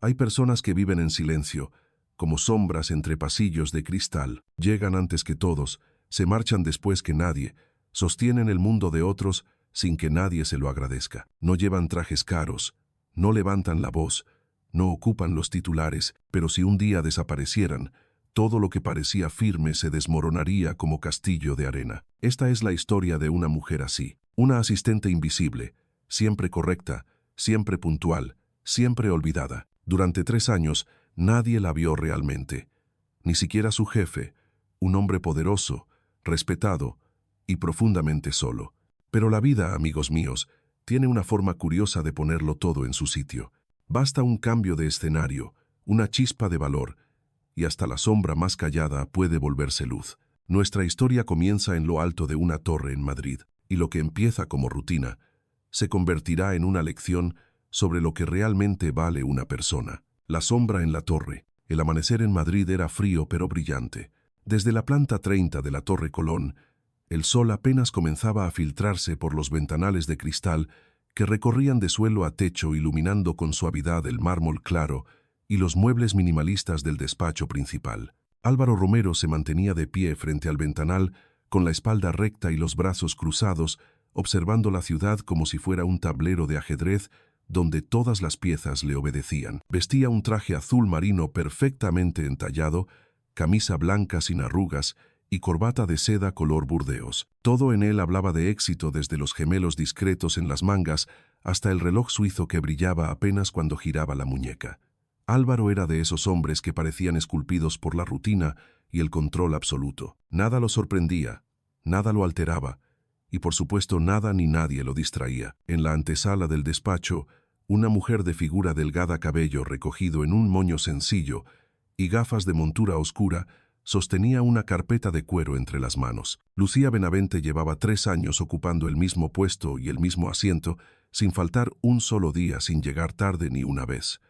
Hay personas que viven en silencio, como sombras entre pasillos de cristal. Llegan antes que todos, se marchan después que nadie, sostienen el mundo de otros sin que nadie se lo agradezca. No llevan trajes caros, no levantan la voz, no ocupan los titulares, pero si un día desaparecieran, todo lo que parecía firme se desmoronaría como castillo de arena. Esta es la historia de una mujer así, una asistente invisible, siempre correcta, siempre puntual, siempre olvidada. Durante 3 años, nadie la vio realmente, ni siquiera su jefe, un hombre poderoso, respetado y profundamente solo. Pero la vida, amigos míos, tiene una forma curiosa de ponerlo todo en su sitio. Basta un cambio de escenario, una chispa de valor, y hasta la sombra más callada puede volverse luz. Nuestra historia comienza en lo alto de una torre en Madrid, y lo que empieza como rutina se convertirá en una lección sobre lo que realmente vale una persona. La sombra en la torre. El amanecer en Madrid era frío pero brillante. Desde la planta 30 de la Torre Colón, el sol apenas comenzaba a filtrarse por los ventanales de cristal que recorrían de suelo a techo iluminando con suavidad el mármol claro y los muebles minimalistas del despacho principal. Álvaro Romero se mantenía de pie frente al ventanal con la espalda recta y los brazos cruzados, observando la ciudad como si fuera un tablero de ajedrez donde todas las piezas le obedecían. Vestía un traje azul marino perfectamente entallado, camisa blanca sin arrugas y corbata de seda color burdeos. Todo en él hablaba de éxito, desde los gemelos discretos en las mangas hasta el reloj suizo que brillaba apenas cuando giraba la muñeca. Álvaro era de esos hombres que parecían esculpidos por la rutina y el control absoluto. Nada lo sorprendía, nada lo alteraba, y por supuesto nada ni nadie lo distraía. En la antesala del despacho, una mujer de figura delgada, cabello recogido en un moño sencillo y gafas de montura oscura, sostenía una carpeta de cuero entre las manos. Lucía Benavente llevaba 3 años ocupando el mismo puesto y el mismo asiento, sin faltar un solo día, sin llegar tarde ni una vez.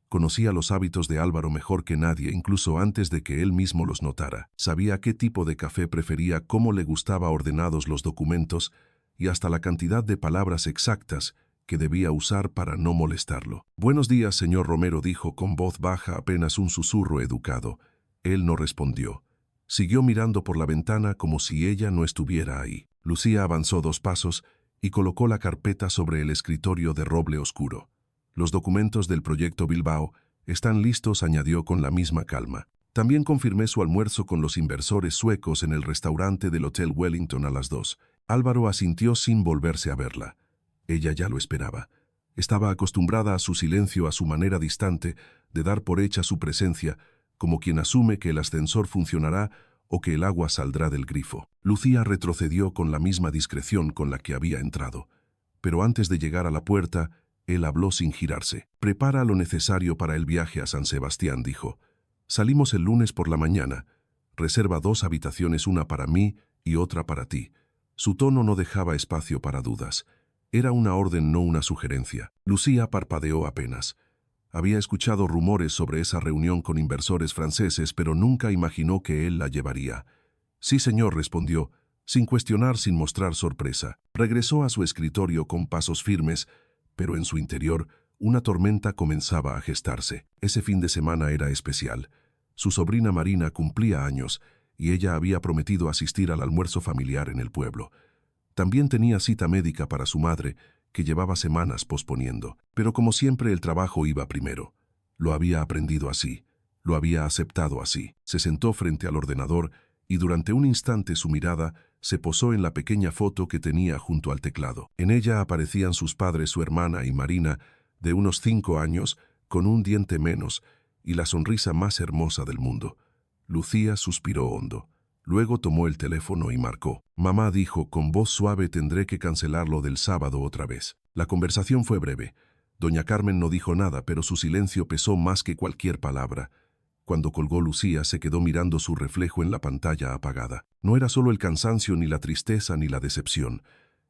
Conocía los hábitos de Álvaro mejor que nadie, incluso antes de que él mismo los notara. Sabía qué tipo de café prefería, cómo le gustaba ordenados los documentos y hasta la cantidad de palabras exactas que debía usar para no molestarlo. «Buenos días, señor Romero», dijo con voz baja, apenas un susurro educado. Él no respondió. Siguió mirando por la ventana como si ella no estuviera ahí. Lucía avanzó 2 pasos y colocó la carpeta sobre el escritorio de roble oscuro. «Los documentos del proyecto Bilbao están listos», añadió con la misma calma. «También confirmé su almuerzo con los inversores suecos en el restaurante del Hotel Wellington a las 2». Álvaro asintió sin volverse a verla. Ella ya lo esperaba. Estaba acostumbrada a su silencio, a su manera distante de dar por hecha su presencia, como quien asume que el ascensor funcionará o que el agua saldrá del grifo. Lucía retrocedió con la misma discreción con la que había entrado. Pero antes de llegar a la puerta, él habló sin girarse. «Prepara lo necesario para el viaje a San Sebastián», dijo. «Salimos el lunes por la mañana. Reserva 2 habitaciones, una para mí y otra para ti». Su tono no dejaba espacio para dudas. Era una orden, no una sugerencia. Lucía parpadeó apenas. Había escuchado rumores sobre esa reunión con inversores franceses, pero nunca imaginó que él la llevaría. «Sí, señor», respondió, sin cuestionar, sin mostrar sorpresa. Regresó a su escritorio con pasos firmes, pero en su interior una tormenta comenzaba a gestarse. Ese fin de semana era especial. Su sobrina Marina cumplía años y ella había prometido asistir al almuerzo familiar en el pueblo. También tenía cita médica para su madre, que llevaba semanas posponiendo. Pero como siempre, el trabajo iba primero. Lo había aprendido así, lo había aceptado así. Se sentó frente al ordenador y durante un instante su mirada se posó en la pequeña foto que tenía junto al teclado. En ella aparecían sus padres, su hermana y Marina, de unos 5 años, con un diente menos y la sonrisa más hermosa del mundo. Lucía suspiró hondo. Luego tomó el teléfono y marcó. «Mamá», dijo con voz suave, «tendré que cancelarlo del sábado otra vez». La conversación fue breve. Doña Carmen no dijo nada, pero su silencio pesó más que cualquier palabra. Cuando colgó, Lucía se quedó mirando su reflejo en la pantalla apagada. No era solo el cansancio, ni la tristeza, ni la decepción.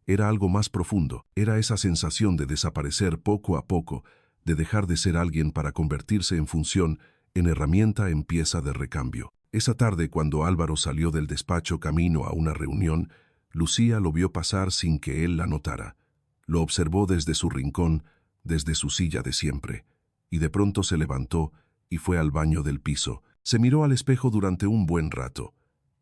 Era algo más profundo. Era esa sensación de desaparecer poco a poco, de dejar de ser alguien para convertirse en función, en herramienta, en pieza de recambio. Esa tarde, cuando Álvaro salió del despacho camino a una reunión, Lucía lo vio pasar sin que él la notara. Lo observó desde su rincón, desde su silla de siempre. y de pronto se levantó y fue al baño del piso. Se miró al espejo durante un buen rato.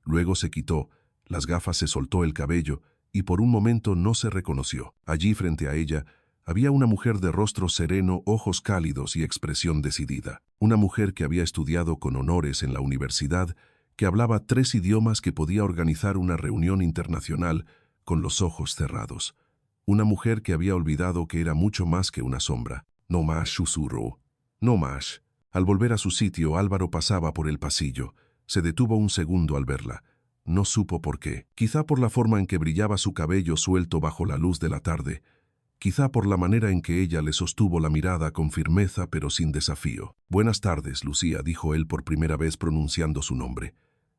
Luego se quitó, las gafas, se soltó el cabello y por un momento no se reconoció. Allí frente a ella había una mujer de rostro sereno, ojos cálidos y expresión decidida. Una mujer que había estudiado con honores en la universidad, que hablaba 3 idiomas, que podía organizar una reunión internacional con los ojos cerrados. Una mujer que había olvidado que era mucho más que una sombra. No más, susurró. No más. Al volver a su sitio, Álvaro pasaba por el pasillo. Se detuvo un segundo al verla. No supo por qué. Quizá por la forma en que brillaba su cabello suelto bajo la luz de la tarde. Quizá por la manera en que ella le sostuvo la mirada con firmeza pero sin desafío. «Buenas tardes, Lucía», dijo él por primera vez pronunciando su nombre.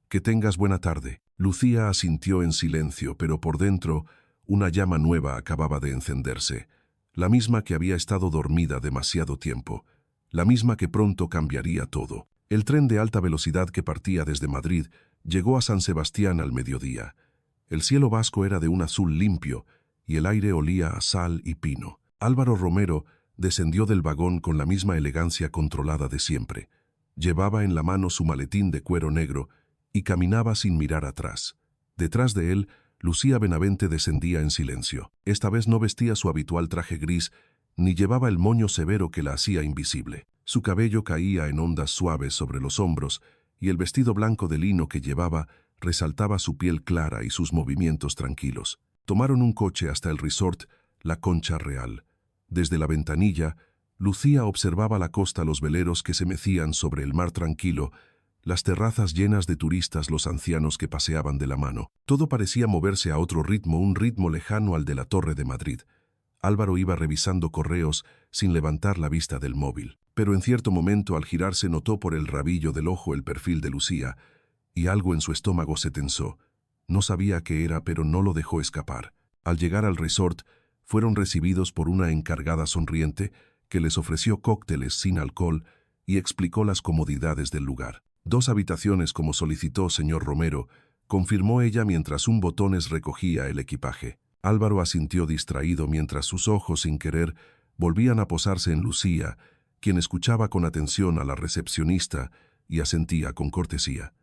«Que tengas buena tarde». Lucía asintió en silencio, pero por dentro una llama nueva acababa de encenderse. La misma que había estado dormida demasiado tiempo. La misma que pronto cambiaría todo. El tren de alta velocidad que partía desde Madrid llegó a San Sebastián al mediodía. El cielo vasco era de un azul limpio y el aire olía a sal y pino. Álvaro Romero descendió del vagón con la misma elegancia controlada de siempre. Llevaba en la mano su maletín de cuero negro y caminaba sin mirar atrás. Detrás de él, Lucía Benavente descendía en silencio. Esta vez no vestía su habitual traje gris, ni llevaba el moño severo que la hacía invisible. Su cabello caía en ondas suaves sobre los hombros, y el vestido blanco de lino que llevaba resaltaba su piel clara y sus movimientos tranquilos. Tomaron un coche hasta el resort La Concha Real. Desde la ventanilla, Lucía observaba la costa, los veleros que se mecían sobre el mar tranquilo, las terrazas llenas de turistas, los ancianos que paseaban de la mano. Todo parecía moverse a otro ritmo, un ritmo lejano al de la Torre de Madrid. Álvaro iba revisando correos sin levantar la vista del móvil, pero en cierto momento, al girarse, notó por el rabillo del ojo el perfil de Lucía, y algo en su estómago se tensó. No sabía qué era, pero no lo dejó escapar. Al llegar al resort, fueron recibidos por una encargada sonriente que les ofreció cócteles sin alcohol y explicó las comodidades del lugar. 2 habitaciones, como solicitó señor Romero, confirmó ella mientras un botones recogía el equipaje. Álvaro asintió distraído mientras sus ojos, sin querer, volvían a posarse en Lucía, quien escuchaba con atención a la recepcionista y asentía con cortesía.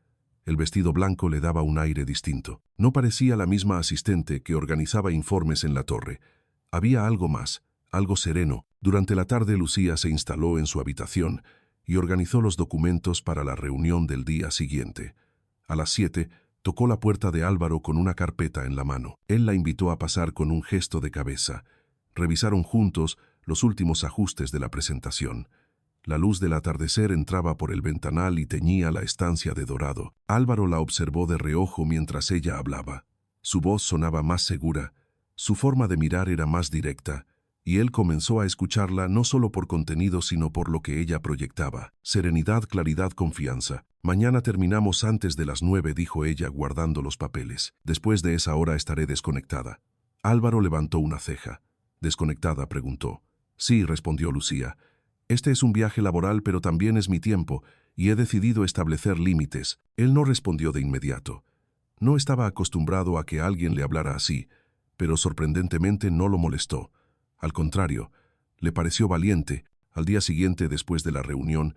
El vestido blanco le daba un aire distinto. No parecía la misma asistente que organizaba informes en la torre. Había algo más, algo sereno. Durante la tarde, Lucía se instaló en su habitación y organizó los documentos para la reunión del día siguiente. A las 7, tocó la puerta de Álvaro con una carpeta en la mano. Él la invitó a pasar con un gesto de cabeza. Revisaron juntos los últimos ajustes de la presentación. La luz del atardecer entraba por el ventanal y teñía la estancia de dorado. Álvaro la observó de reojo mientras ella hablaba. Su voz sonaba más segura, su forma de mirar era más directa, y él comenzó a escucharla no solo por contenido sino por lo que ella proyectaba. Serenidad, claridad, confianza. «Mañana terminamos antes de las 9», dijo ella guardando los papeles. «Después de esa hora estaré desconectada». Álvaro levantó una ceja. «¿Desconectada?», preguntó. «Sí», respondió Lucía. «Este es un viaje laboral, pero también es mi tiempo, y he decidido establecer límites». Él no respondió de inmediato. No estaba acostumbrado a que alguien le hablara así, pero sorprendentemente no lo molestó. Al contrario, le pareció valiente. Al día siguiente, después de la reunión,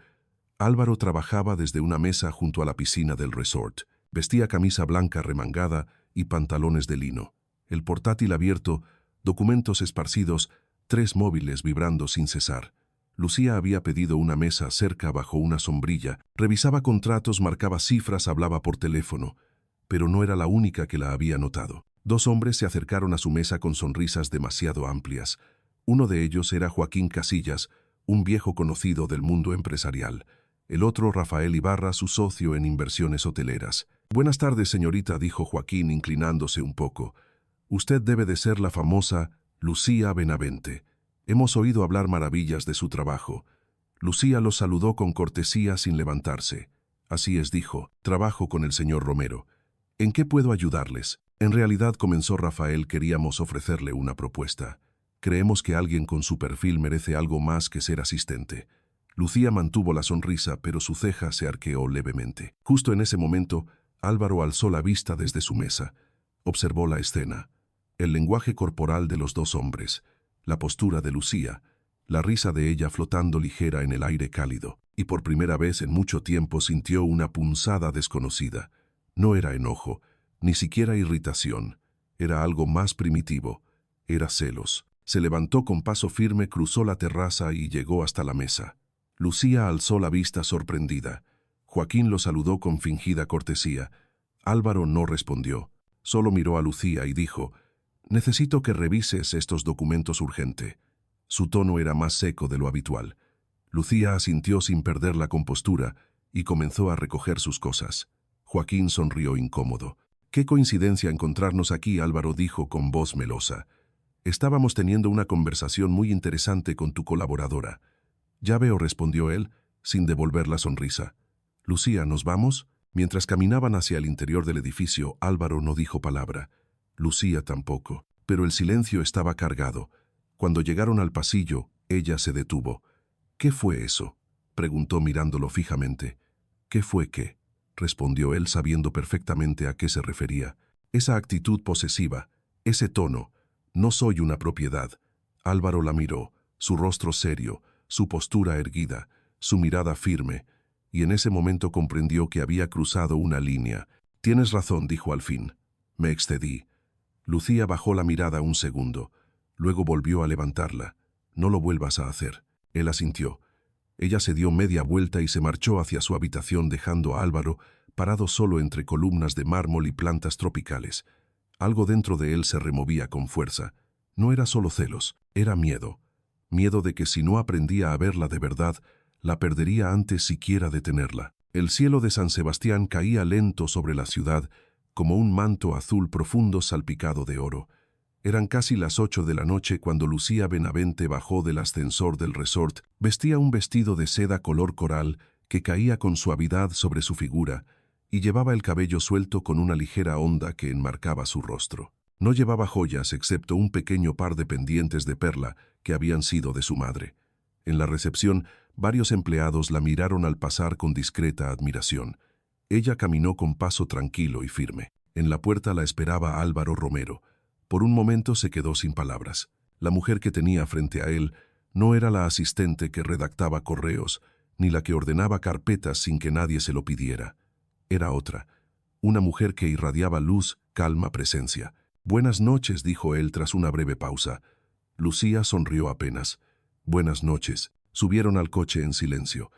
Álvaro trabajaba desde una mesa junto a la piscina del resort. Vestía camisa blanca remangada y pantalones de lino. El portátil abierto, documentos esparcidos, 3 móviles vibrando sin cesar. Lucía había pedido una mesa cerca bajo una sombrilla, revisaba contratos, marcaba cifras, hablaba por teléfono, pero no era la única que la había notado. 2 hombres se acercaron a su mesa con sonrisas demasiado amplias. Uno de ellos era Joaquín Casillas, un viejo conocido del mundo empresarial. El otro, Rafael Ibarra, su socio en inversiones hoteleras. «Buenas tardes, señorita», dijo Joaquín inclinándose un poco. «Usted debe de ser la famosa Lucía Benavente. Hemos oído hablar maravillas de su trabajo». Lucía lo saludó con cortesía sin levantarse. «Así es», dijo, «trabajo con el señor Romero. ¿En qué puedo ayudarles?» «En realidad», comenzó Rafael, «queríamos ofrecerle una propuesta. Creemos que alguien con su perfil merece algo más que ser asistente». Lucía mantuvo la sonrisa, pero su ceja se arqueó levemente. Justo en ese momento, Álvaro alzó la vista desde su mesa. Observó la escena. El lenguaje corporal de los 2 hombres, la postura de Lucía, la risa de ella flotando ligera en el aire cálido, y por primera vez en mucho tiempo sintió una punzada desconocida. No era enojo, ni siquiera irritación, era algo más primitivo, era celos. Se levantó con paso firme, cruzó la terraza y llegó hasta la mesa. Lucía alzó la vista sorprendida. Joaquín lo saludó con fingida cortesía. Álvaro no respondió, solo miró a Lucía y dijo: «Necesito que revises estos documentos urgente». Su tono era más seco de lo habitual. Lucía asintió sin perder la compostura y comenzó a recoger sus cosas. Joaquín sonrió incómodo. «Qué coincidencia encontrarnos aquí», Álvaro dijo con voz melosa. «Estábamos teniendo una conversación muy interesante con tu colaboradora». «Ya veo», respondió él, sin devolver la sonrisa. «Lucía, ¿nos vamos?» Mientras caminaban hacia el interior del edificio, Álvaro no dijo palabra. Lucía tampoco, pero el silencio estaba cargado. Cuando llegaron al pasillo, ella se detuvo. «¿Qué fue eso?», preguntó mirándolo fijamente. «¿Qué fue qué?», respondió él sabiendo perfectamente a qué se refería. «Esa actitud posesiva, ese tono. No soy una propiedad». Álvaro la miró, su rostro serio, su postura erguida, su mirada firme, y en ese momento comprendió que había cruzado una línea. «Tienes razón», dijo al fin. «Me excedí». Lucía bajó la mirada un segundo, luego volvió a levantarla. «No lo vuelvas a hacer». Él asintió. Ella se dio media vuelta y se marchó hacia su habitación dejando a Álvaro parado solo entre columnas de mármol y plantas tropicales. Algo dentro de él se removía con fuerza. No era solo celos, era miedo. Miedo de que si no aprendía a verla de verdad, la perdería antes siquiera de tenerla. El cielo de San Sebastián caía lento sobre la ciudad, como un manto azul profundo salpicado de oro. Eran casi las 8 de la noche cuando Lucía Benavente bajó del ascensor del resort. Vestía un vestido de seda color coral que caía con suavidad sobre su figura y llevaba el cabello suelto con una ligera onda que enmarcaba su rostro. No llevaba joyas excepto un pequeño par de pendientes de perla que habían sido de su madre. En la recepción, varios empleados la miraron al pasar con discreta admiración. Ella caminó con paso tranquilo y firme. En la puerta la esperaba Álvaro Romero. Por un momento se quedó sin palabras. La mujer que tenía frente a él no era la asistente que redactaba correos, ni la que ordenaba carpetas sin que nadie se lo pidiera. Era otra, una mujer que irradiaba luz, calma, presencia. «Buenas noches», dijo él tras una breve pausa. Lucía sonrió apenas. «Buenas noches». Subieron al coche en silencio.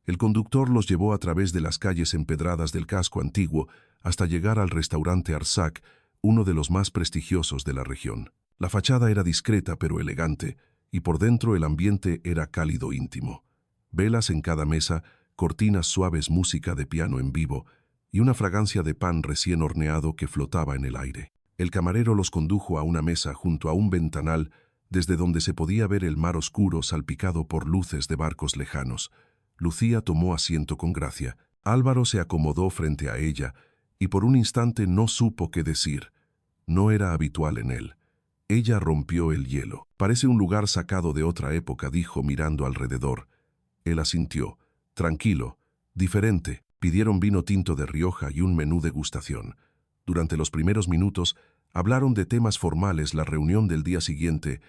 El conductor los llevó a través de las calles empedradas del casco antiguo hasta llegar al restaurante Arsac, uno de los más prestigiosos de la región. La fachada era discreta pero elegante, y por dentro el ambiente era cálido íntimo. Velas en cada mesa, cortinas suaves, música de piano en vivo, y una fragancia de pan recién horneado que flotaba en el aire. El camarero los condujo a una mesa junto a un ventanal, desde donde se podía ver el mar oscuro salpicado por luces de barcos lejanos. Lucía tomó asiento con gracia. Álvaro se acomodó frente a ella, y por un instante no supo qué decir. No era habitual en él. Ella rompió el hielo. «Parece un lugar sacado de otra época», dijo mirando alrededor. Él asintió. «Tranquilo, diferente». Pidieron vino tinto de Rioja y un menú degustación. Durante los primeros minutos hablaron de temas formales, la reunión del día siguiente,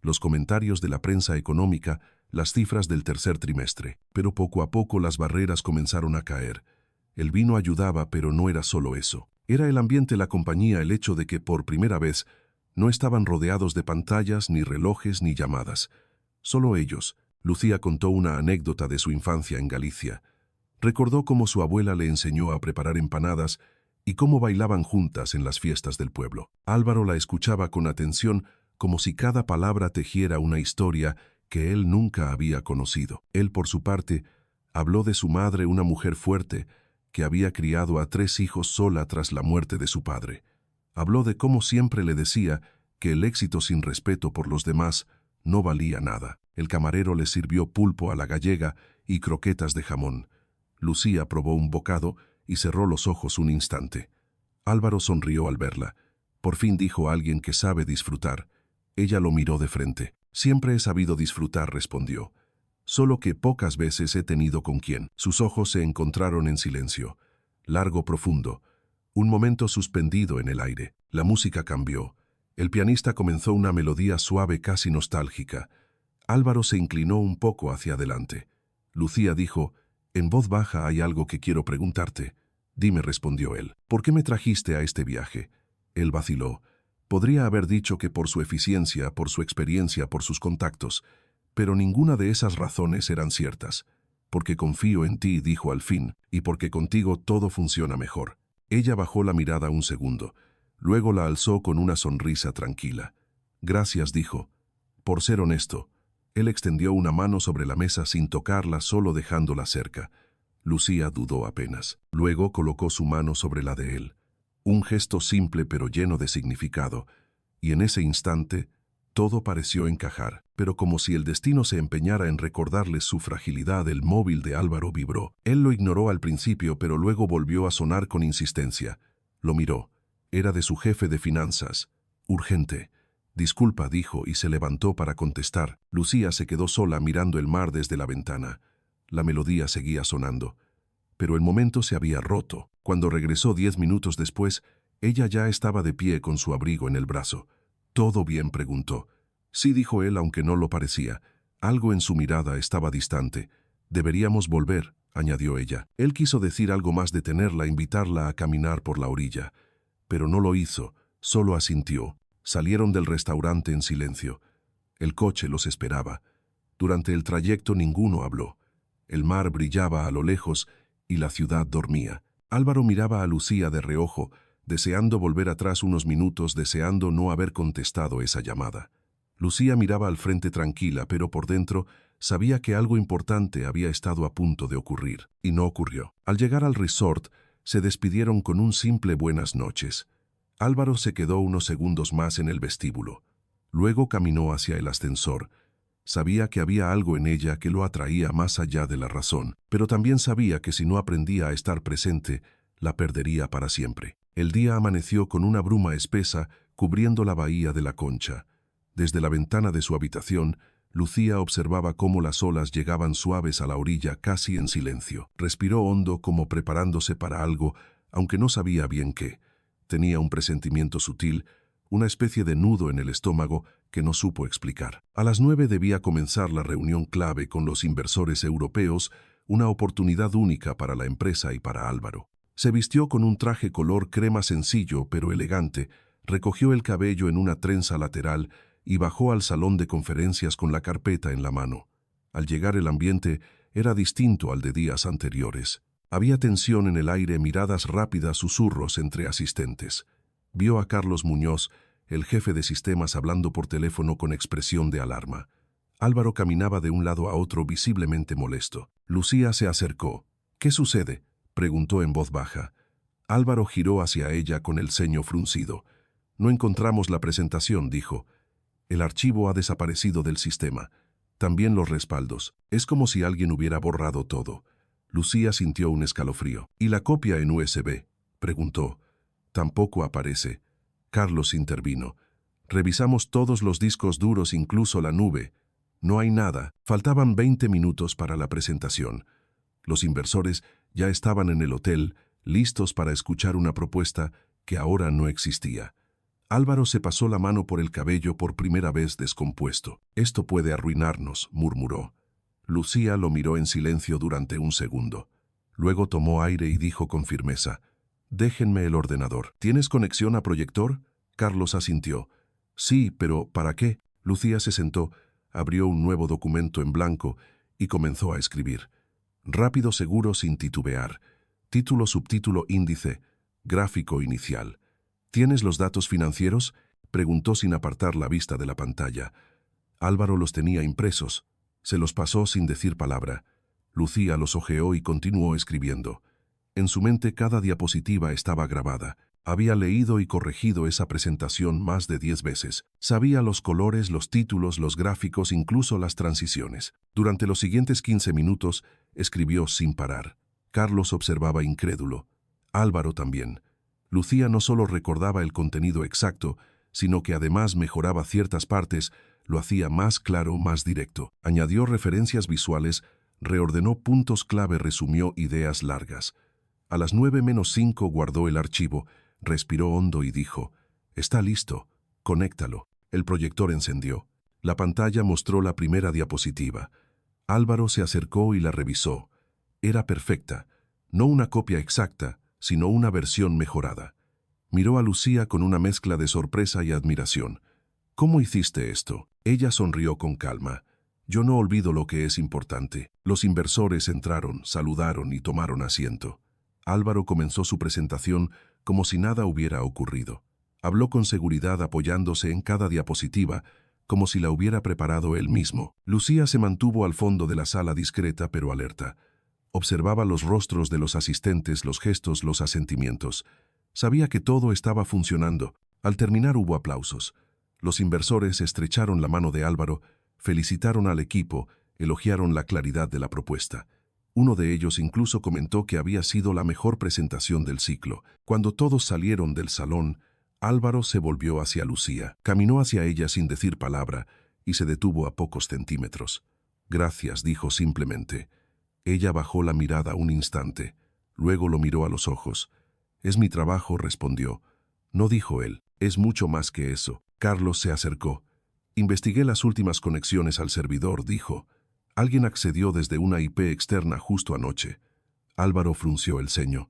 los comentarios de la prensa económica, las cifras del tercer trimestre. Pero poco a poco las barreras comenzaron a caer. El vino ayudaba, pero no era solo eso. Era el ambiente, la compañía, el hecho de que por primera vez no estaban rodeados de pantallas, ni relojes, ni llamadas. Solo ellos. Lucía contó una anécdota de su infancia en Galicia. Recordó cómo su abuela le enseñó a preparar empanadas y cómo bailaban juntas en las fiestas del pueblo. Álvaro la escuchaba con atención, como si cada palabra tejiera una historia que él nunca había conocido. Él, por su parte, habló de su madre, una mujer fuerte, que había criado a 3 hijos sola tras la muerte de su padre. Habló de cómo siempre le decía que el éxito sin respeto por los demás no valía nada. El camarero le sirvió pulpo a la gallega y croquetas de jamón. Lucía probó un bocado y cerró los ojos un instante. Álvaro sonrió al verla. Por fin dijo a alguien que sabe disfrutar. Ella lo miró de frente. «Siempre he sabido disfrutar», respondió. «Solo que pocas veces he tenido con quien». Sus ojos se encontraron en silencio. Largo, profundo. Un momento suspendido en el aire. La música cambió. El pianista comenzó una melodía suave, casi nostálgica. Álvaro se inclinó un poco hacia adelante. Lucía dijo: «En voz baja hay algo que quiero preguntarte». «Dime», respondió él. «¿Por qué me trajiste a este viaje?» Él vaciló. Podría haber dicho que por su eficiencia, por su experiencia, por sus contactos, pero ninguna de esas razones eran ciertas. «Porque confío en ti», dijo al fin, «y porque contigo todo funciona mejor». Ella bajó la mirada un segundo. Luego la alzó con una sonrisa tranquila. «Gracias», dijo, «por ser honesto». Él extendió una mano sobre la mesa sin tocarla, solo dejándola cerca. Lucía dudó apenas. Luego colocó su mano sobre la de él. Un gesto simple pero lleno de significado. Y en ese instante, todo pareció encajar. Pero como si el destino se empeñara en recordarles su fragilidad, el móvil de Álvaro vibró. Él lo ignoró al principio, pero luego volvió a sonar con insistencia. Lo miró. Era de su jefe de finanzas. Urgente. «Disculpa», dijo, y se levantó para contestar. Lucía se quedó sola mirando el mar desde la ventana. La melodía seguía sonando. Pero el momento se había roto. Cuando regresó 10 minutos después, ella ya estaba de pie con su abrigo en el brazo. «¿Todo bien?», preguntó. «Sí», dijo él, aunque no lo parecía. Algo en su mirada estaba distante. «Deberíamos volver», añadió ella. Él quiso decir algo más, detenerla, invitarla a caminar por la orilla. Pero no lo hizo, solo asintió. Salieron del restaurante en silencio. El coche los esperaba. Durante el trayecto ninguno habló. El mar brillaba a lo lejos y la ciudad dormía. Álvaro miraba a Lucía de reojo, deseando volver atrás unos minutos, deseando no haber contestado esa llamada. Lucía miraba al frente tranquila, pero por dentro sabía que algo importante había estado a punto de ocurrir, y no ocurrió. Al llegar al resort, se despidieron con un simple buenas noches. Álvaro se quedó unos segundos más en el vestíbulo. Luego caminó hacia el ascensor. Sabía que había algo en ella que lo atraía más allá de la razón, pero también sabía que si no aprendía a estar presente, la perdería para siempre. El día amaneció con una bruma espesa cubriendo la bahía de la Concha. Desde la ventana de su habitación, Lucía observaba cómo las olas llegaban suaves a la orilla casi en silencio. Respiró hondo como preparándose para algo, aunque no sabía bien qué. Tenía un presentimiento sutil, una especie de nudo en el estómago que no supo explicar. A las 9 debía comenzar la reunión clave con los inversores europeos, una oportunidad única para la empresa y para Álvaro. Se vistió con un traje color crema sencillo pero elegante, recogió el cabello en una trenza lateral y bajó al salón de conferencias con la carpeta en la mano. Al llegar, el ambiente era distinto al de días anteriores. Había tensión en el aire, miradas rápidas, susurros entre asistentes. Vio a Carlos Muñoz, el jefe de sistemas, hablando por teléfono con expresión de alarma. Álvaro caminaba de un lado a otro, visiblemente molesto. Lucía se acercó. «¿Qué sucede?», preguntó en voz baja. Álvaro giró hacia ella con el ceño fruncido. «No encontramos la presentación», dijo. «El archivo ha desaparecido del sistema. También los respaldos. Es como si alguien hubiera borrado todo». Lucía sintió un escalofrío. «¿Y la copia en USB?», preguntó. «Tampoco aparece». Carlos intervino. «Revisamos todos los discos duros, incluso la nube. No hay nada». Faltaban 20 minutos para la presentación. Los inversores ya estaban en el hotel, listos para escuchar una propuesta que ahora no existía. Álvaro se pasó la mano por el cabello, por primera vez descompuesto. «Esto puede arruinarnos», murmuró. Lucía lo miró en silencio durante un segundo. Luego tomó aire y dijo con firmeza: «Déjenme el ordenador». «¿Tienes conexión a proyector?», Carlos asintió. «Sí, pero ¿para qué?». Lucía se sentó, abrió un nuevo documento en blanco y comenzó a escribir. Rápido, seguro, sin titubear. Título, subtítulo, índice, gráfico inicial. «¿Tienes los datos financieros?», preguntó sin apartar la vista de la pantalla. Álvaro los tenía impresos. Se los pasó sin decir palabra. Lucía los hojeó y continuó escribiendo. En su mente cada diapositiva estaba grabada. Había leído y corregido esa presentación más de 10 veces. Sabía los colores, los títulos, los gráficos, incluso las transiciones. Durante los siguientes 15 minutos escribió sin parar. Carlos observaba incrédulo. Álvaro también. Lucía no solo recordaba el contenido exacto, sino que además mejoraba ciertas partes, lo hacía más claro, más directo. Añadió referencias visuales, reordenó puntos clave, resumió ideas largas. A las 9:05 guardó el archivo, respiró hondo y dijo: «Está listo, conéctalo». El proyector encendió. La pantalla mostró la primera diapositiva. Álvaro se acercó y la revisó. Era perfecta, no una copia exacta, sino una versión mejorada. Miró a Lucía con una mezcla de sorpresa y admiración. ¿Cómo hiciste esto? Ella sonrió con calma. Yo no olvido lo que es importante. Los inversores entraron, saludaron y tomaron asiento. Álvaro comenzó su presentación como si nada hubiera ocurrido. Habló con seguridad apoyándose en cada diapositiva, como si la hubiera preparado él mismo. Lucía se mantuvo al fondo de la sala discreta pero alerta. Observaba los rostros de los asistentes, los gestos, los asentimientos. Sabía que todo estaba funcionando. Al terminar hubo aplausos. Los inversores estrecharon la mano de Álvaro, felicitaron al equipo, elogiaron la claridad de la propuesta. Uno de ellos incluso comentó que había sido la mejor presentación del ciclo. Cuando todos salieron del salón, Álvaro se volvió hacia Lucía. Caminó hacia ella sin decir palabra y se detuvo a pocos centímetros. Gracias, dijo simplemente. Ella bajó la mirada un instante. Luego lo miró a los ojos. Es mi trabajo, respondió. No, dijo él. Es mucho más que eso. Carlos se acercó. Investigué las últimas conexiones al servidor, dijo. Alguien accedió desde una IP externa justo anoche. Álvaro frunció el ceño.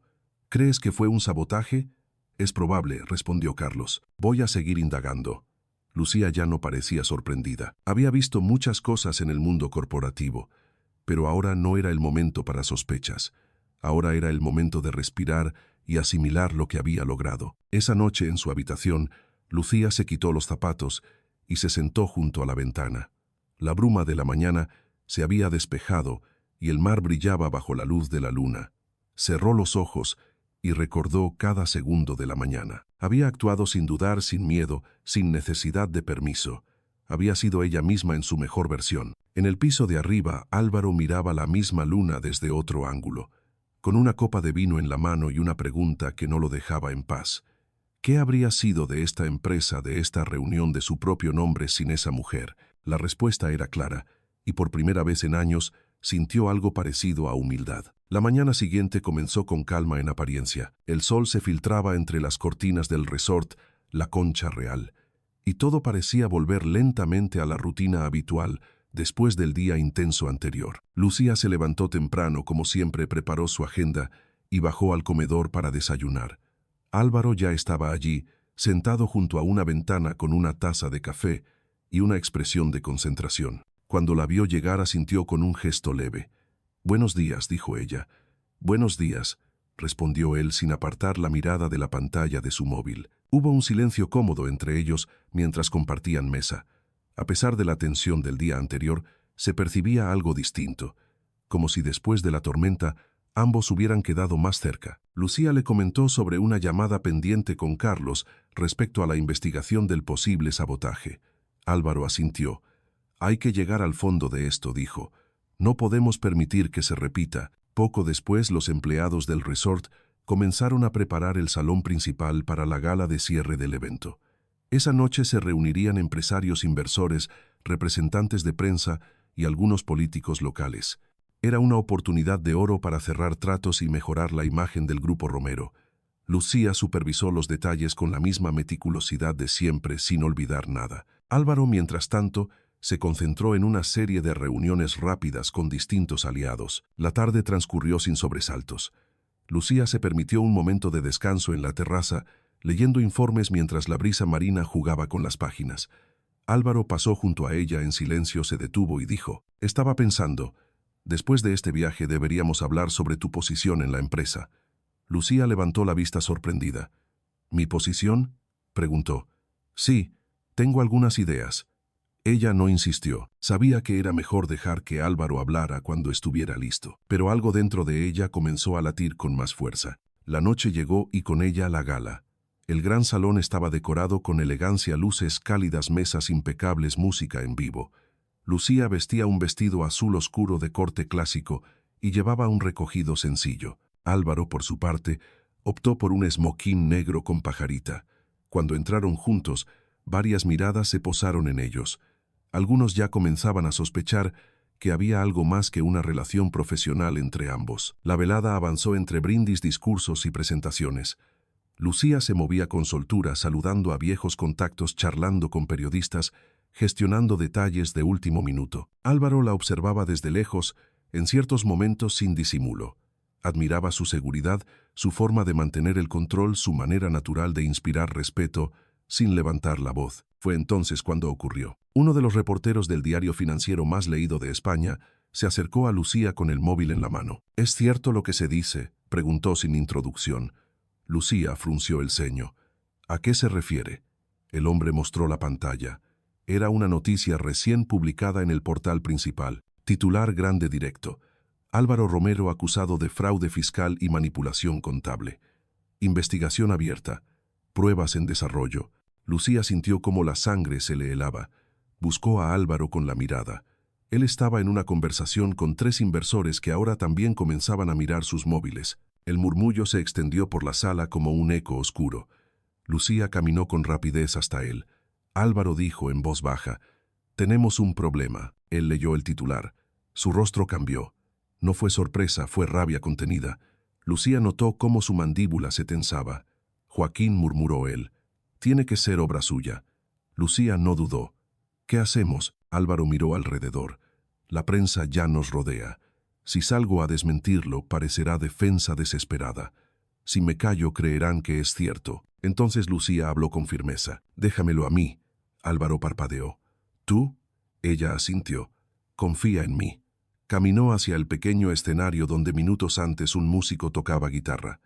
¿Crees que fue un sabotaje? Es probable, respondió Carlos. Voy a seguir indagando. Lucía ya no parecía sorprendida. Había visto muchas cosas en el mundo corporativo, pero ahora no era el momento para sospechas. Ahora era el momento de respirar y asimilar lo que había logrado. Esa noche en su habitación, Lucía se quitó los zapatos y se sentó junto a la ventana. La bruma de la mañana se había despejado y el mar brillaba bajo la luz de la luna. Cerró los ojos y recordó cada segundo de la mañana. Había actuado sin dudar, sin miedo, sin necesidad de permiso. Había sido ella misma en su mejor versión. En el piso de arriba, Álvaro miraba la misma luna desde otro ángulo, con una copa de vino en la mano y una pregunta que no lo dejaba en paz. ¿Qué habría sido de esta empresa, de esta reunión de su propio nombre sin esa mujer? La respuesta era clara, y por primera vez en años sintió algo parecido a humildad. La mañana siguiente comenzó con calma en apariencia. El sol se filtraba entre las cortinas del resort, la Concha Real, y todo parecía volver lentamente a la rutina habitual después del día intenso anterior. Lucía se levantó temprano, como siempre, preparó su agenda y bajó al comedor para desayunar. Álvaro ya estaba allí, sentado junto a una ventana con una taza de café y una expresión de concentración. Cuando la vio llegar, asintió con un gesto leve. «Buenos días», dijo ella. «Buenos días», respondió él sin apartar la mirada de la pantalla de su móvil. Hubo un silencio cómodo entre ellos mientras compartían mesa. A pesar de la tensión del día anterior, se percibía algo distinto, como si después de la tormenta ambos hubieran quedado más cerca. Lucía le comentó sobre una llamada pendiente con Carlos respecto a la investigación del posible sabotaje. Álvaro asintió. «Hay que llegar al fondo de esto», dijo. «No podemos permitir que se repita». Poco después, los empleados del resort comenzaron a preparar el salón principal para la gala de cierre del evento. Esa noche se reunirían empresarios, inversores, representantes de prensa y algunos políticos locales. Era una oportunidad de oro para cerrar tratos y mejorar la imagen del Grupo Romero. Lucía supervisó los detalles con la misma meticulosidad de siempre, sin olvidar nada. Álvaro, mientras tanto, se concentró en una serie de reuniones rápidas con distintos aliados. La tarde transcurrió sin sobresaltos. Lucía se permitió un momento de descanso en la terraza, leyendo informes mientras la brisa marina jugaba con las páginas. Álvaro pasó junto a ella en silencio, se detuvo y dijo: «Estaba pensando, después de este viaje deberíamos hablar sobre tu posición en la empresa». Lucía levantó la vista sorprendida. «¿Mi posición?», preguntó. «Sí, tengo algunas ideas». Ella no insistió. Sabía que era mejor dejar que Álvaro hablara cuando estuviera listo. Pero algo dentro de ella comenzó a latir con más fuerza. La noche llegó y con ella la gala. El gran salón estaba decorado con elegancia, luces cálidas, mesas impecables, música en vivo. Lucía vestía un vestido azul oscuro de corte clásico y llevaba un recogido sencillo. Álvaro, por su parte, optó por un esmoquín negro con pajarita. Cuando entraron juntos, varias miradas se posaron en ellos. Algunos ya comenzaban a sospechar que había algo más que una relación profesional entre ambos. La velada avanzó entre brindis, discursos y presentaciones. Lucía se movía con soltura, saludando a viejos contactos, charlando con periodistas gestionando detalles de último minuto. Álvaro la observaba desde lejos, en ciertos momentos sin disimulo. Admiraba su seguridad, su forma de mantener el control, su manera natural de inspirar respeto, sin levantar la voz. Fue entonces cuando ocurrió. Uno de los reporteros del diario financiero más leído de España se acercó a Lucía con el móvil en la mano. «¿Es cierto lo que se dice?», preguntó sin introducción. Lucía frunció el ceño. «¿A qué se refiere?». El hombre mostró la pantalla. Era una noticia recién publicada en el portal principal. Titular grande directo. Álvaro Romero acusado de fraude fiscal y manipulación contable. Investigación abierta. Pruebas en desarrollo. Lucía sintió cómo la sangre se le helaba. Buscó a Álvaro con la mirada. Él estaba en una conversación con 3 inversores que ahora también comenzaban a mirar sus móviles. El murmullo se extendió por la sala como un eco oscuro. Lucía caminó con rapidez hasta él. Álvaro dijo en voz baja: «Tenemos un problema». Él leyó el titular. Su rostro cambió. No fue sorpresa, fue rabia contenida. Lucía notó cómo su mandíbula se tensaba. «Joaquín», murmuró él. «Tiene que ser obra suya». Lucía no dudó. «¿Qué hacemos?». Álvaro miró alrededor. «La prensa ya nos rodea. Si salgo a desmentirlo, parecerá defensa desesperada. Si me callo, creerán que es cierto». Entonces Lucía habló con firmeza. «Déjamelo a mí». Álvaro parpadeó. «¿Tú?». Ella asintió. «Confía en mí». Caminó hacia el pequeño escenario donde minutos antes un músico tocaba guitarra.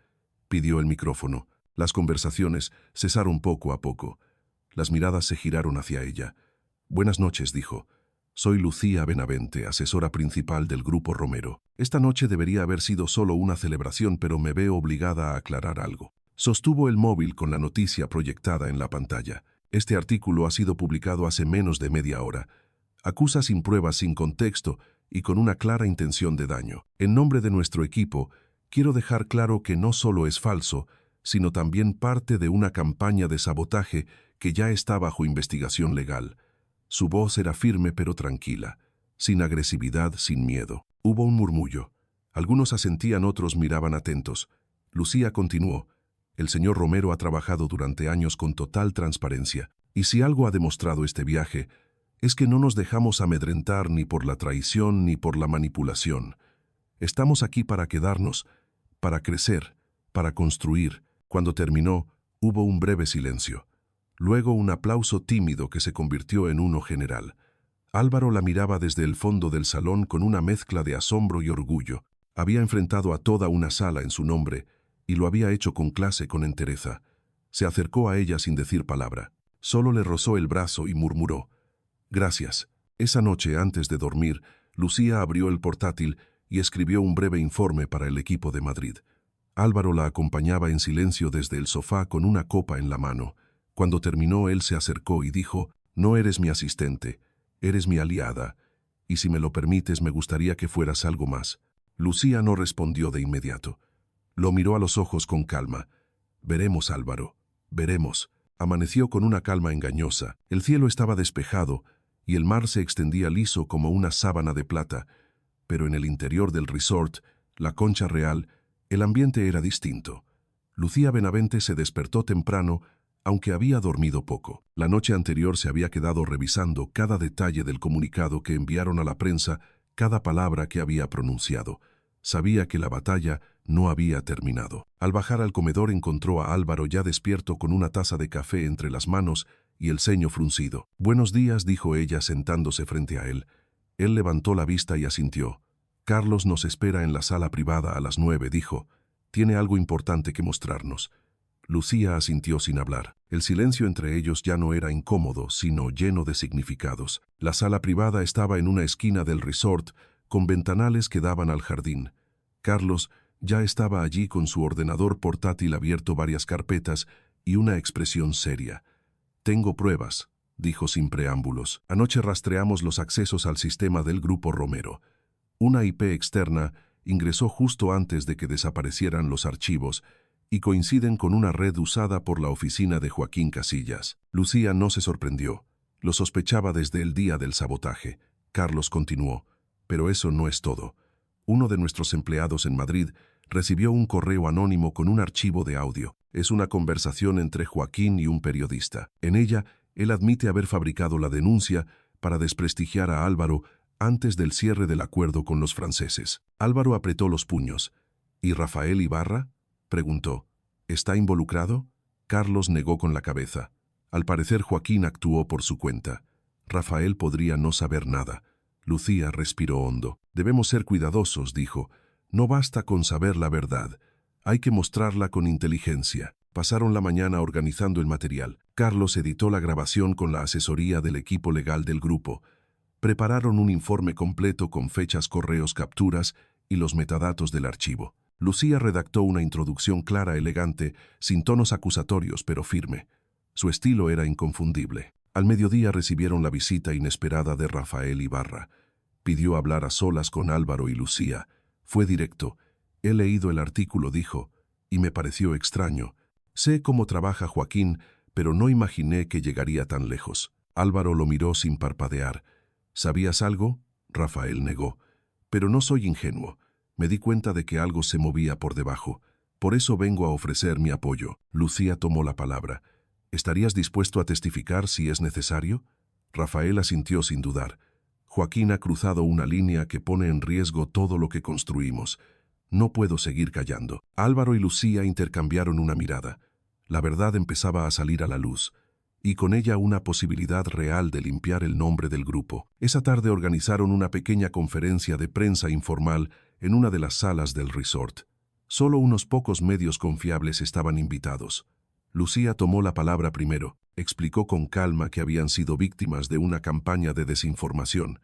Pidió el micrófono. Las conversaciones cesaron poco a poco. Las miradas se giraron hacia ella. «Buenas noches», dijo. «Soy Lucía Benavente, asesora principal del Grupo Romero. Esta noche debería haber sido solo una celebración, pero me veo obligada a aclarar algo». Sostuvo el móvil con la noticia proyectada en la pantalla. «Este artículo ha sido publicado hace menos de media hora. Acusa sin pruebas, sin contexto y con una clara intención de daño. En nombre de nuestro equipo, quiero dejar claro que no solo es falso, sino también parte de una campaña de sabotaje que ya está bajo investigación legal». Su voz era firme pero tranquila, sin agresividad, sin miedo. Hubo un murmullo. Algunos asentían, otros miraban atentos. Lucía continuó: «El señor Romero ha trabajado durante años con total transparencia, y si algo ha demostrado este viaje, es que no nos dejamos amedrentar ni por la traición ni por la manipulación. Estamos aquí para quedarnos, para crecer, para construir». Cuando terminó, hubo un breve silencio. Luego un aplauso tímido que se convirtió en uno general. Álvaro la miraba desde el fondo del salón con una mezcla de asombro y orgullo. Había enfrentado a toda una sala en su nombre, y lo había hecho con clase, con entereza. Se acercó a ella sin decir palabra. Solo le rozó el brazo y murmuró: «Gracias». Esa noche, antes de dormir, Lucía abrió el portátil y escribió un breve informe para el equipo de Madrid. Álvaro la acompañaba en silencio desde el sofá con una copa en la mano. Cuando terminó, él se acercó y dijo: «No eres mi asistente, eres mi aliada, y si me lo permites, me gustaría que fueras algo más». Lucía no respondió de inmediato. Lo miró a los ojos con calma. «Veremos, Álvaro, veremos». Amaneció con una calma engañosa. El cielo estaba despejado y el mar se extendía liso como una sábana de plata, pero en el interior del resort, la Concha Real, el ambiente era distinto. Lucía Benavente se despertó temprano, aunque había dormido poco. La noche anterior se había quedado revisando cada detalle del comunicado que enviaron a la prensa, cada palabra que había pronunciado. Sabía que la batalla no había terminado. Al bajar al comedor encontró a Álvaro ya despierto con una taza de café entre las manos y el ceño fruncido. «Buenos días», dijo ella sentándose frente a él. Él levantó la vista y asintió. «Carlos nos espera en la sala privada a las 9», dijo. «Tiene algo importante que mostrarnos». Lucía asintió sin hablar. El silencio entre ellos ya no era incómodo, sino lleno de significados. La sala privada estaba en una esquina del resort, con ventanales que daban al jardín. Carlos ya estaba allí con su ordenador portátil abierto, varias carpetas y una expresión seria. «Tengo pruebas», dijo sin preámbulos. «Anoche rastreamos los accesos al sistema del Grupo Romero. Una IP externa ingresó justo antes de que desaparecieran los archivos y coinciden con una red usada por la oficina de Joaquín Casillas». Lucía no se sorprendió. Lo sospechaba desde el día del sabotaje. Carlos continuó: «Pero eso no es todo. Uno de nuestros empleados en Madrid recibió un correo anónimo con un archivo de audio. Es una conversación entre Joaquín y un periodista. En ella, Él admite haber fabricado la denuncia para desprestigiar a Álvaro antes del cierre del acuerdo con los franceses. Álvaro apretó los puños. ¿Y Rafael Ibarra?, preguntó. ¿Está involucrado? Carlos negó con la cabeza. Al parecer Joaquín actuó por su cuenta. Rafael podría no saber nada. Lucía respiró hondo. Debemos ser cuidadosos, dijo. No basta con saber la verdad. Hay que mostrarla con inteligencia. Pasaron la mañana organizando el material. Carlos editó la grabación con la asesoría del equipo legal del grupo. Prepararon un informe completo con fechas, correos, capturas y los metadatos del archivo. Lucía redactó una introducción clara, elegante, sin tonos acusatorios, pero firme. Su estilo era inconfundible. Al mediodía recibieron la visita inesperada de Rafael Ibarra. Pidió hablar a solas con Álvaro y Lucía. Fue directo. He leído el artículo, dijo, y me pareció extraño. Sé cómo trabaja Joaquín, pero no imaginé que llegaría tan lejos. Álvaro lo miró sin parpadear. ¿Sabías algo? Rafael negó. Pero no soy ingenuo. Me di cuenta de que algo se movía por debajo. Por eso vengo a ofrecer mi apoyo. Lucía tomó la palabra. ¿Estarías dispuesto a testificar si es necesario? Rafael asintió sin dudar. Joaquín ha cruzado una línea que pone en riesgo todo lo que construimos. No puedo seguir callando. Álvaro y Lucía intercambiaron una mirada. La verdad empezaba a salir a la luz, y con ella una posibilidad real de limpiar el nombre del grupo. Esa tarde organizaron una pequeña conferencia de prensa informal en una de las salas del resort. Solo unos pocos medios confiables estaban invitados. Lucía tomó la palabra primero. Explicó con calma que habían sido víctimas de una campaña de desinformación.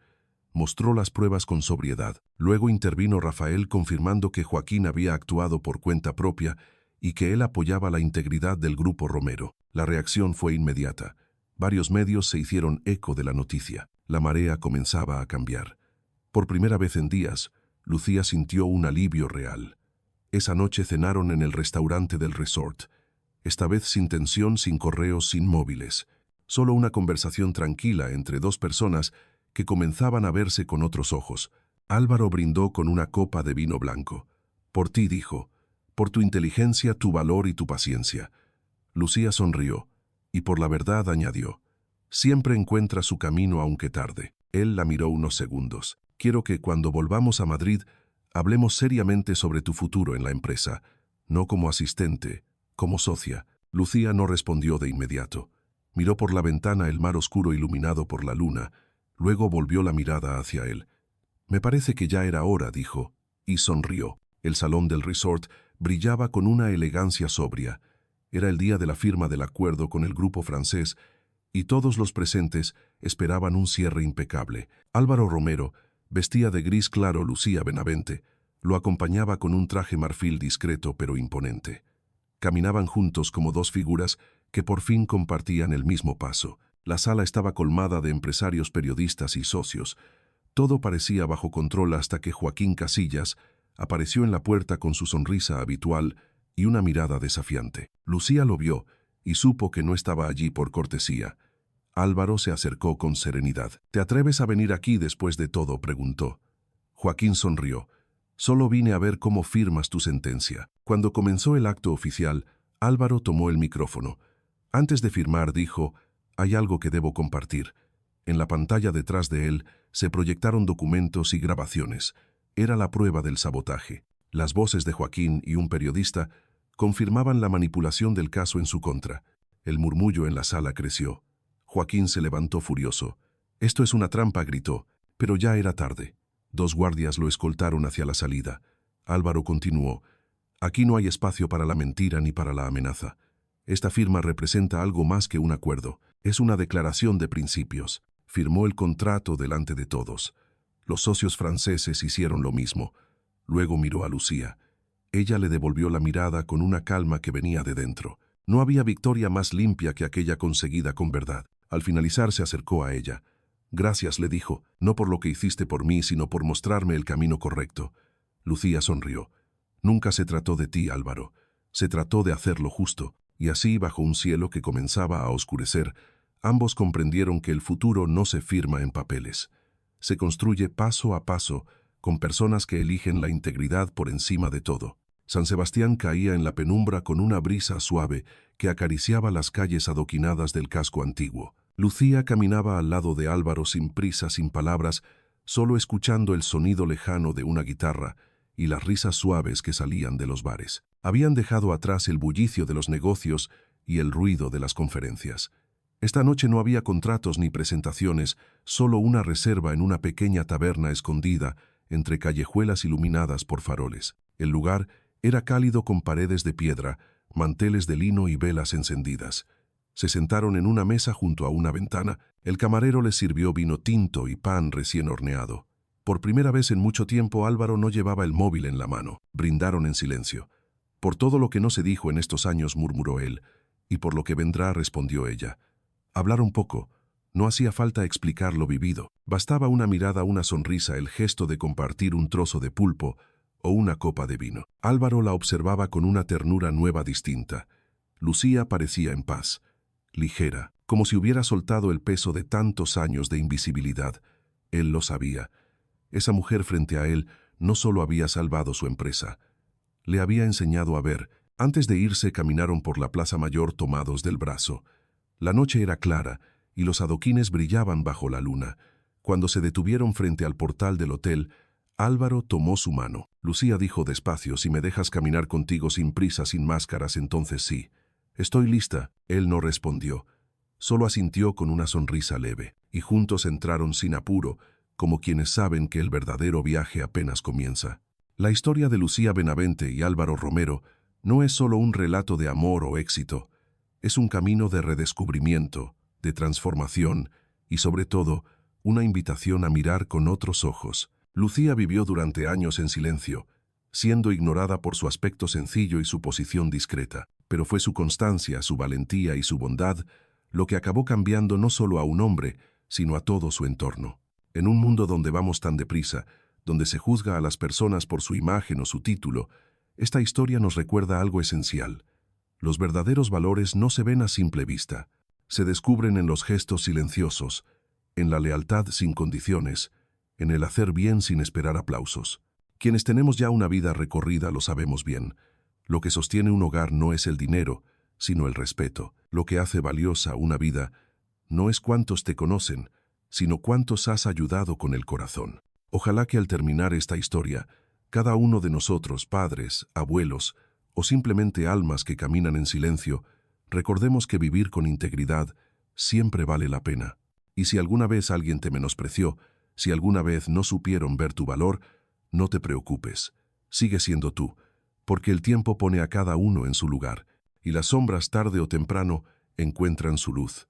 Mostró las pruebas con sobriedad. Luego intervino Rafael confirmando que Joaquín había actuado por cuenta propia y que él apoyaba la integridad del grupo Romero. La reacción fue inmediata. Varios medios se hicieron eco de la noticia. La marea comenzaba a cambiar. Por primera vez en días, Lucía sintió un alivio real. Esa noche cenaron en el restaurante del resort. Esta vez sin tensión, sin correos, sin móviles. Solo una conversación tranquila entre dos personas que comenzaban a verse con otros ojos. Álvaro brindó con una copa de vino blanco. Por ti, dijo. Por tu inteligencia, tu valor y tu paciencia. Lucía sonrió, y por la verdad añadió. Siempre encuentra su camino aunque tarde. Él la miró unos segundos. Quiero que cuando volvamos a Madrid, hablemos seriamente sobre tu futuro en la empresa, no como asistente, como socia. Lucía no respondió de inmediato. Miró por la ventana el mar oscuro iluminado por la luna, luego volvió la mirada hacia él. Me parece que ya era hora, dijo, y sonrió. El salón del resort brillaba con una elegancia sobria. Era el día de la firma del acuerdo con el grupo francés, y todos los presentes esperaban un cierre impecable. Álvaro Romero vestía de gris claro. Lucía Benavente lo acompañaba con un traje marfil discreto pero imponente. Caminaban juntos como dos figuras que por fin compartían el mismo paso. La sala estaba colmada de empresarios, periodistas y socios. Todo parecía bajo control hasta que Joaquín Casillas apareció en la puerta con su sonrisa habitual y una mirada desafiante. Lucía lo vio y supo que no estaba allí por cortesía. Álvaro se acercó con serenidad. ¿Te atreves a venir aquí después de todo?, preguntó. Joaquín sonrió. Solo vine a ver cómo firmas tu sentencia. Cuando comenzó el acto oficial, Álvaro tomó el micrófono. Antes de firmar, dijo, hay algo que debo compartir. En la pantalla detrás de él se proyectaron documentos y grabaciones. Era la prueba del sabotaje. Las voces de Joaquín y un periodista confirmaban la manipulación del caso en su contra. El murmullo en la sala creció. Joaquín se levantó furioso. Esto es una trampa, gritó, pero ya era tarde. Dos guardias lo escoltaron hacia la salida. Álvaro continuó. Aquí no hay espacio para la mentira ni para la amenaza. Esta firma representa algo más que un acuerdo. Es una declaración de principios. Firmó el contrato delante de todos. Los socios franceses hicieron lo mismo. Luego miró a Lucía. Ella le devolvió la mirada con una calma que venía de dentro. No había victoria más limpia que aquella conseguida con verdad. Al finalizar se acercó a ella. Gracias, le dijo, no por lo que hiciste por mí, sino por mostrarme el camino correcto. Lucía sonrió. Nunca se trató de ti, Álvaro. Se trató de hacer lo justo. Y así, bajo un cielo que comenzaba a oscurecer, ambos comprendieron que el futuro no se firma en papeles. Se construye paso a paso, con personas que eligen la integridad por encima de todo. San Sebastián caía en la penumbra con una brisa suave que acariciaba las calles adoquinadas del casco antiguo. Lucía caminaba al lado de Álvaro sin prisa, sin palabras, solo escuchando el sonido lejano de una guitarra y las risas suaves que salían de los bares. Habían dejado atrás el bullicio de los negocios y el ruido de las conferencias. Esta noche no había contratos ni presentaciones, solo una reserva en una pequeña taberna escondida entre callejuelas iluminadas por faroles. El lugar era cálido con paredes de piedra, manteles de lino y velas encendidas. Se sentaron en una mesa junto a una ventana. El camarero les sirvió vino tinto y pan recién horneado. Por primera vez en mucho tiempo Álvaro no llevaba el móvil en la mano. Brindaron en silencio. Por todo lo que no se dijo en estos años, murmuró él, y por lo que vendrá, respondió ella. Hablaron poco. No hacía falta explicar lo vivido. Bastaba una mirada, una sonrisa, el gesto de compartir un trozo de pulpo o una copa de vino. Álvaro la observaba con una ternura nueva, distinta. Lucía parecía en paz, ligera, como si hubiera soltado el peso de tantos años de invisibilidad. Él lo sabía. Esa mujer frente a él no solo había salvado su empresa, le había enseñado a ver. Antes de irse caminaron por la Plaza Mayor tomados del brazo. La noche era clara y los adoquines brillaban bajo la luna. Cuando se detuvieron frente al portal del hotel, Álvaro tomó su mano. Lucía dijo despacio, si me dejas caminar contigo sin prisa, sin máscaras, entonces sí. Estoy lista. Él no respondió. Solo asintió con una sonrisa leve, y juntos entraron sin apuro, como quienes saben que el verdadero viaje apenas comienza. La historia de Lucía Benavente y Álvaro Romero no es solo un relato de amor o éxito, es un camino de redescubrimiento, de transformación y, sobre todo, una invitación a mirar con otros ojos. Lucía vivió durante años en silencio, siendo ignorada por su aspecto sencillo y su posición discreta, pero fue su constancia, su valentía y su bondad lo que acabó cambiando no solo a un hombre, sino a todo su entorno. En un mundo donde vamos tan deprisa, donde se juzga a las personas por su imagen o su título, esta historia nos recuerda algo esencial. Los verdaderos valores no se ven a simple vista. Se descubren en los gestos silenciosos, en la lealtad sin condiciones, en el hacer bien sin esperar aplausos. Quienes tenemos ya una vida recorrida lo sabemos bien. Lo que sostiene un hogar no es el dinero, sino el respeto. Lo que hace valiosa una vida no es cuántos te conocen, sino cuántos has ayudado con el corazón. Ojalá que al terminar esta historia, cada uno de nosotros, padres, abuelos o simplemente almas que caminan en silencio, recordemos que vivir con integridad siempre vale la pena. Y si alguna vez alguien te menospreció, si alguna vez no supieron ver tu valor, no te preocupes. Sigue siendo tú, porque el tiempo pone a cada uno en su lugar, y las sombras tarde o temprano encuentran su luz.